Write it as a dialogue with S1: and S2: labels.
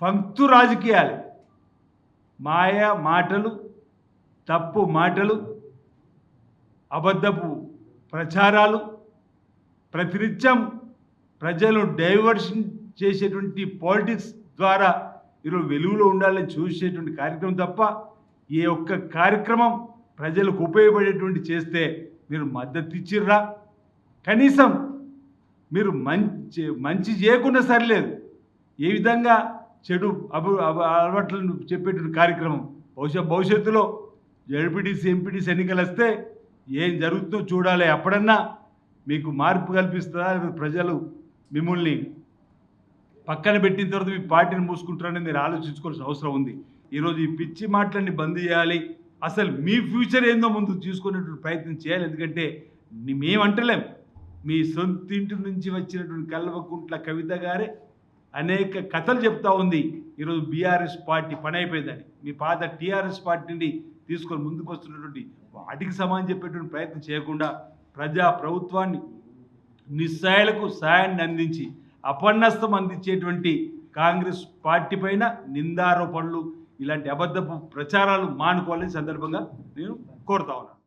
S1: పంక్తు రాజకీయాలు, మాయ మాటలు, తప్పు మాటలు, అబద్ధపు ప్రచారాలు, ప్రతినిత్యం ప్రజలు డైవర్షన్ చేసేటువంటి పాలిటిక్స్ ద్వారా ఈరోజు వెలుగులో ఉండాలని చూసేటువంటి కార్యక్రమం తప్ప ఏ ఒక్క కార్యక్రమం ప్రజలకు ఉపయోగపడేటువంటి చేస్తే మీరు మద్దతు ఇచ్చిర్రా? కనీసం మీరు మంచి చేయకుండా సరిలేదు, ఏ విధంగా చెడు అలవాట్లను చెప్పేటువంటి కార్యక్రమం భవిష్యత్తులో జడ్పీటీసీ ఎంపీటీసీ ఎన్నికలు వస్తే ఏం జరుగుతుందో చూడాలి. అప్పుడన్నా మీకు మార్పు కల్పిస్తుందా, ప్రజలు మిమ్మల్ని పక్కన పెట్టిన తర్వాత మీ పార్టీని మూసుకుంటారని మీరు ఆలోచించుకోవాల్సిన అవసరం ఉంది. ఈరోజు ఈ పిచ్చి మాటలన్నీ బంద్ చేయాలి. అసలు మీ ఫ్యూచర్ ఏందో ముందు చూసుకునేటువంటి ప్రయత్నం చేయాలి. ఎందుకంటే మేమంటలేం, మీ సొంత ఇంటి నుంచి వచ్చినటువంటి కల్వకుంట్ల కవిత గారే అనేక కథలు చెప్తా ఉంది. ఈరోజు బీఆర్ఎస్ పార్టీ పని అయిపోయిందని, మీ పాత టీఆర్ఎస్ పార్టీని తీసుకొని ముందుకు వస్తున్నటువంటి వాటికి సమానం చెప్పేటువంటి ప్రయత్నం చేయకుండా ప్రభుత్వాన్ని నిస్సాయాలకు సాయాన్ని అందించి అపన్నస్తం అందించేటువంటి కాంగ్రెస్ పార్టీ పైన నిందారోపణలు, ఇలాంటి అబద్ధపు ప్రచారాలు మానుకోవాలని సందర్భంగా నేను కోరుతా ఉన్నాను.